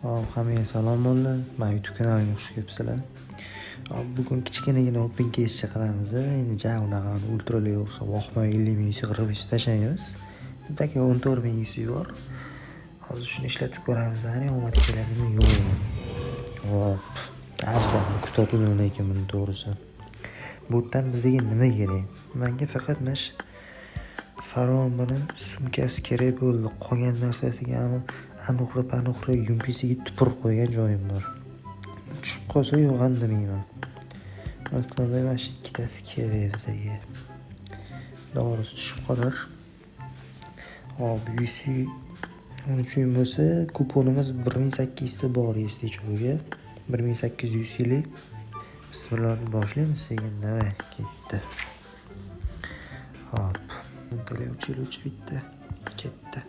Hammaga salom bo'ldi. Men YouTube kanaliga xush kelibsizlar. Bugun kichkinagina open case qilamiz. Endi unaqa ultrali o'xshab vohma 50 ming sig'irib tashlaymiz. Balki 14 ming bor. Hozir shuni ishlatib ko'ramiz. Qani omad keladimi yo'qmi? Hop. Arzdan kutotdim lekin buni to'g'risi. Bu yerdan bizga nima kerak? Menga faqat mash Faron bilan sumkasi kerak bo'ldi. Qolgan narsasiga ham aniqra yumpisiga tupurib qo'ygan joyim bor. Tushib qolsa yo'g'an demayman. Aslida mana shu ikkitasi kerak bizga. To'g'risi tushib qolar. Hop, 113 bo'lsa, kuponimiz 1800 ta bor esli joyga. 1800 yili. Bismillah boshlaymiz sekin. Davay, ketdi. Hop. To'lovchi bitta. Ketdi.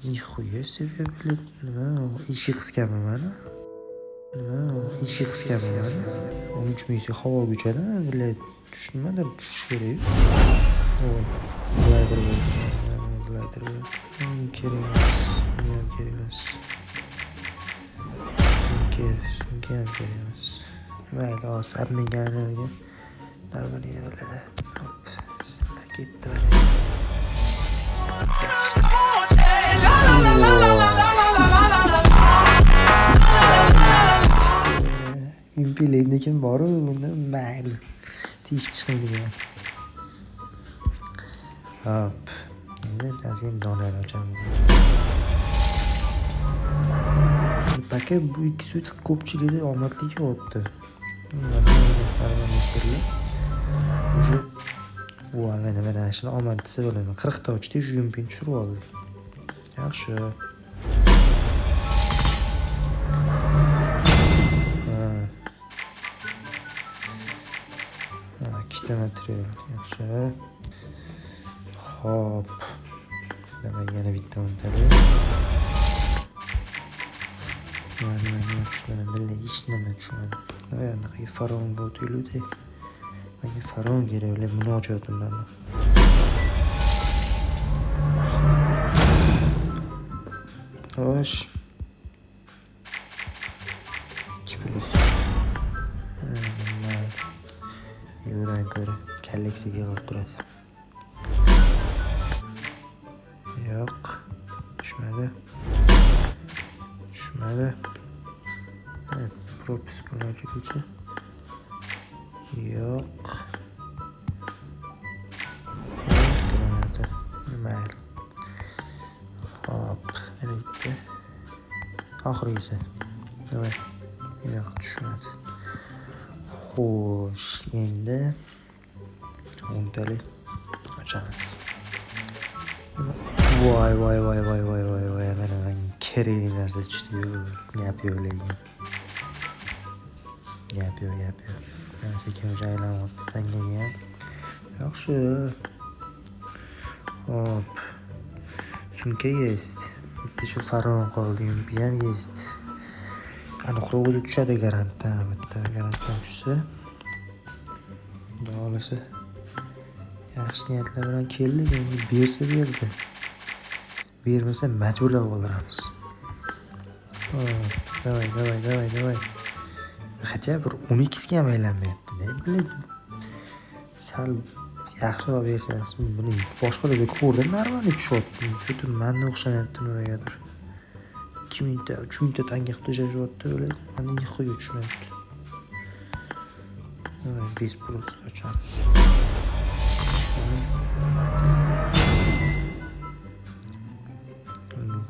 Nixuya себе, блядь. Nima? Ishi qisqami mana? Nima? Ishi qisqami mana? 13 ming havoga uchadimi, блядь? Tushunmadim, tushish kerak. Voy. Glider. Kerak emas. Sumka ham kerak emas. Mayli, hozir abmeganiga darmani bo'ladi. Hop. Ketdi mana. Yumpilaydigan boru bunda mayli. Tishib chiqmaydigan. Hop. Endi ozgina donor ochamiz. Paka bu ikki sut ko'pchilikda omadliga o'tdi. Уже mana shuni omad desa bo'ladi. 40 ta ochdi, shu yumpini tushirib oldi. Yaxshi. Ikkita material. Yaxshi. Hop. Yana bitta untali. Mana shularni bilan hech nima tushunmadim. Anaqa faron bo'tiylude. Menga faron kerak, ular buni ochayotim men. Xo'sh. Chiqamiz. Yo'ldan ko'ra kolleksiyaga olib turadi. Yo'q. Tushmadi. Propiskalar kecha. Yo'q. Mayli. Hop, yana bitta. Oxirgisi. Davay. Yo'q, tushmadi. Xo'sh, endi o'ntali ochamiz. Voy. Mana kerak narsa tushdi-yu. Gap yo'q lekin. Gap yo'q. Sekin aylanib sanga ham. Yaxshi. Hop. Sumka есть. Bitta shu faron qoldi, yumpi ham есть. Aniqroq o'zi tushadi garantdan, bitta garantdan tushsa. Xohlasa yaxshi niyatlar bilan keldik, endi bersa berdi. Bermasa majburlab oldiramiz. Davay. Hacha bir 12 ga ham aylanmayapti-da. Biladi. Sal yaxshiroq bersangiz, buni boshqalarda ko'rdim, normalniy tushyapti. Shu menda o'xshamayapti nimagadir. 2000 ta, 3000 ta tanga qilib tashlashyapti, o'yladi. Menda nixuga tushmayapti. Biz burası açarız.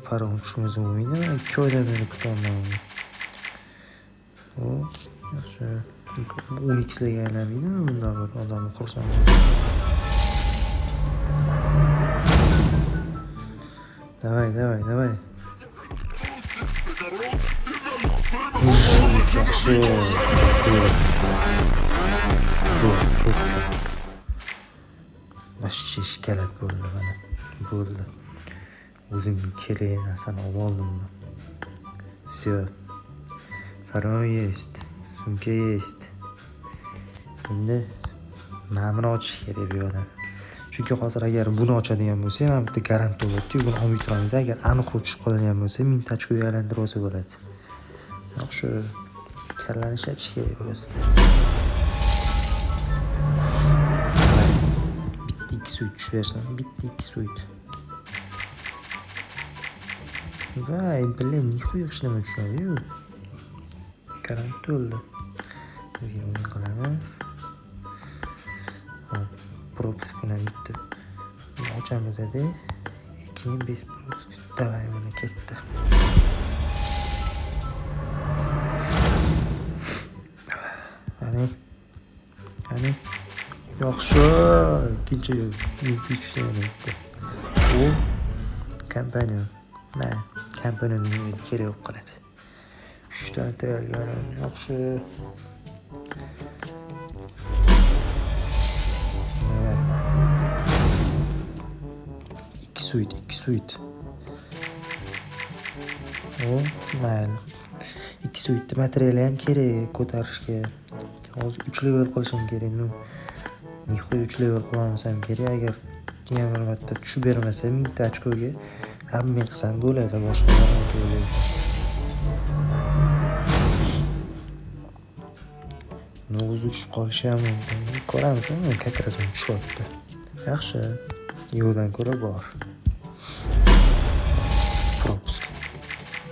Faron kuşumuzu umuyla 2 oydan beri kutanmam. O yaxshi. 12 ga aylanmaydi mi bunda bir odamni qursam? Davay. Yaxshi. Çok başka işkelet bo'ldi mana. Bo'ldi. O'zimga kerak narsani oldim men. Всё. Faron есть. Sumka есть. Endi mana buni ochish kerak bu yo'ldan. Chunki hozir agar buni ochadigan bo'lsak, mana bitta garant bo'ladi-ku, buni olmay turamiz. Agar aniq tushib qoladigan bo'lsa, mintachoga aylantirib olsa bo'ladi. Yaxshi, kallani ishlatish kerak burasida. Bitta 2 suit tushaversin, bitta 2 suit. Vay, блин, nixuya ishlamay tushadi-yu. Garant to'ldi. Bizga buni qilamiz. Hop, пропуск bilan bitta. Buni ochamiz-da. Keyin biz пропуск davay mana ketdi. Qani. Yaxshi, ikkinchi yupishni u kompaniya. Mana kompaniyaning kerak yo'q qiladi. 3 ta tayyorlagan yaxshi. İki suit. O, mayli. 2 suitni materiali ham kerak ko'tarishga. Hozir 3 level qilishim kerak. Nixuya 3 level qilamiz ham kerak. Agar yana bir marta tushib bermasa, mingta ochkoga men qilsam bo'ladi, boshqa variant yo'q. No'g'uz tushib qolishi ham mumkin. Ko'ramiz, как раз tushyapti. Yaxshi. Yo'ldan ko'ra bor. Пропуск.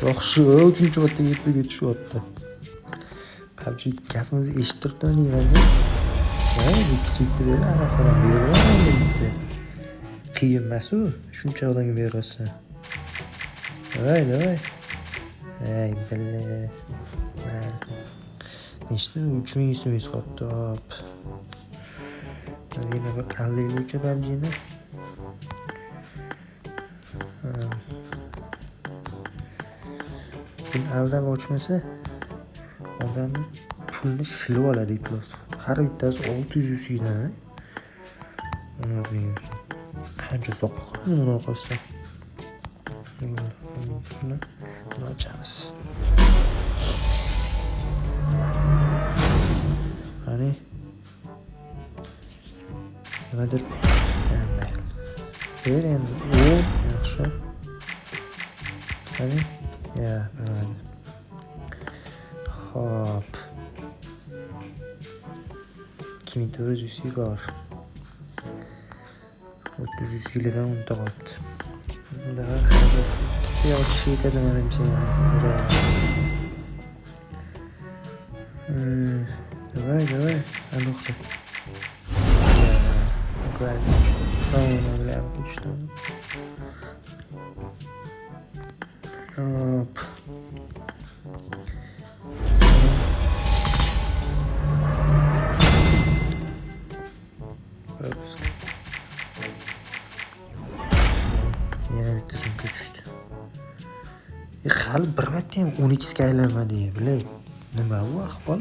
Yaxshi, 3-marta yetmaga tushyapti. Qancha gapimizni eshitib turibdi deyman-da. Voy, 2 suitni berib, anaqa berib. Qiyin emas-ku, shuncha odamga berasan. Davay. Ey, billa. Nechta 3000 so'm qolibdi. Hop. Yana bir allaylovchi babjini. Buni aldab ochmasa, odamni pulni shilib oladi iflos. Har bittasi 600 yildan. O'zingizga. Qancha soqol buni orqasida. Buni ochamiz. Qani. Nimadir? Ber endi. Yaxshi. Qani. Ya, bo'ladi. Hop. 2400 bor. 300 yildan unta qolibdi. Bunda hozir ikkita yo'l yetadi menimcha. Davay. Aniqcha. Sonra bilen uçtum. Hop. Yana bitta sumka tushdi. Hali bir marta ham 12 ga aylanmadi, bilay. Nima bu ahvol?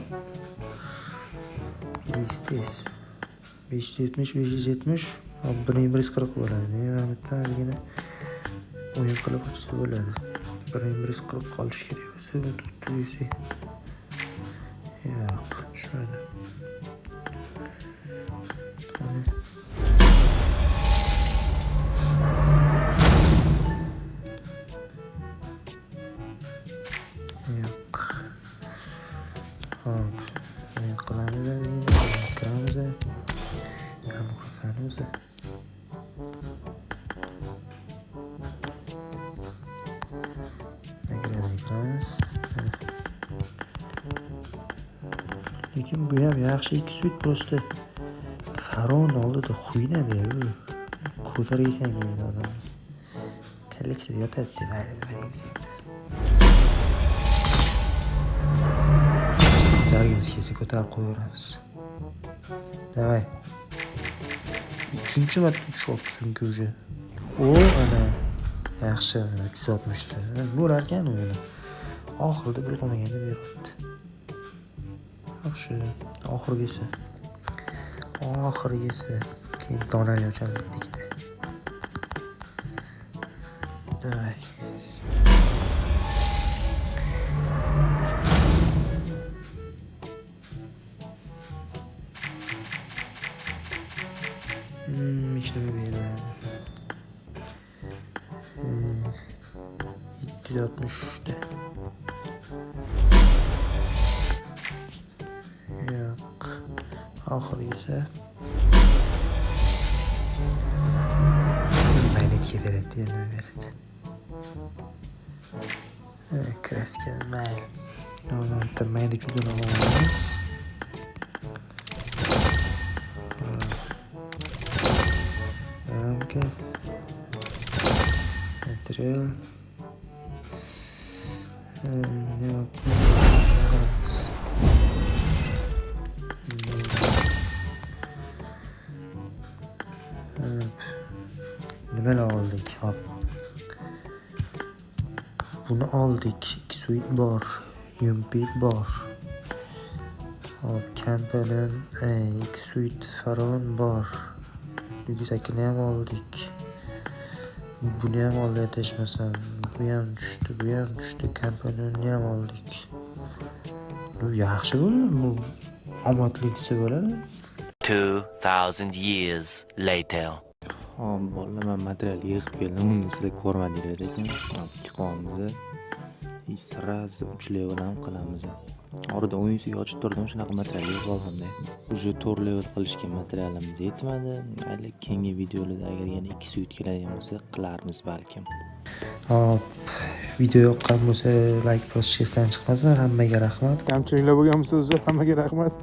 570. Hop, 1140 bo'ladi. Mana bitta yine o'yin qilib ochsa bo'ladi. 1140 qolish kerak bo'lsa, 400. Yo'q, tushmadi. Yo'q. Hop, men qilamiz. Kiramiz. Qani o'zi. Kiramiz. Lekin bu ham yaxshi 2 suit просто Faron oldida xuynadi-yu. Ko'taraysan deydi odam. Kolleksiyada yotadi demaydi. Dargimiz kelsa ko'tarib qo'yaveramiz. Davay. 3-marta tushyapti sumka уже. Ana. Yaxshi, 360 ta. Bo'lar ekan u yana. Oxirida bir qolmaganda beryapti. Yaxshi, oxirgisi. Keyin donali ochamiz ikkita. Davay. Ishlab 863'te. Yo'q. Oxirgisi magnetga beradi, endi beradi. Kraska mayli. Bitta mayda cho'g'ini olamiz. Ramka. Material. Nimalar oldik? Hop. Buni oldik. X-Suite bor. Yumpik bor. Hop, Campanen X-Suite Faron bor. Ryuksakini ham oldik. Buni ham oldi adashmasam. Bu ham tushdi. Campanenni ham oldik. Bu yaxshi bo'ldi. Bu omadlisi bo'ladi. 2000 years later. Hop, bolalar, men material yig'ib keldim. Uni sizlar ko'rmadinglar ekan. Ikki qonimizni sразу 3 level ham qilamiz. Orada o'yinsiga ochib turdim, shunaqa material yig'ib oldim-da. Uje 4 level qilishga materialimiz yetmadi. Mayli keyingi videolarda agar yana 2 suit keladigan bo'lsa, qilarmiz balkim. Hop, video yoqqan bo'lsa like bosishga esdan chiqmasin. Hammaga rahmat. Kamchiliklar bo'lgan bo'lsa, hammaga rahmat.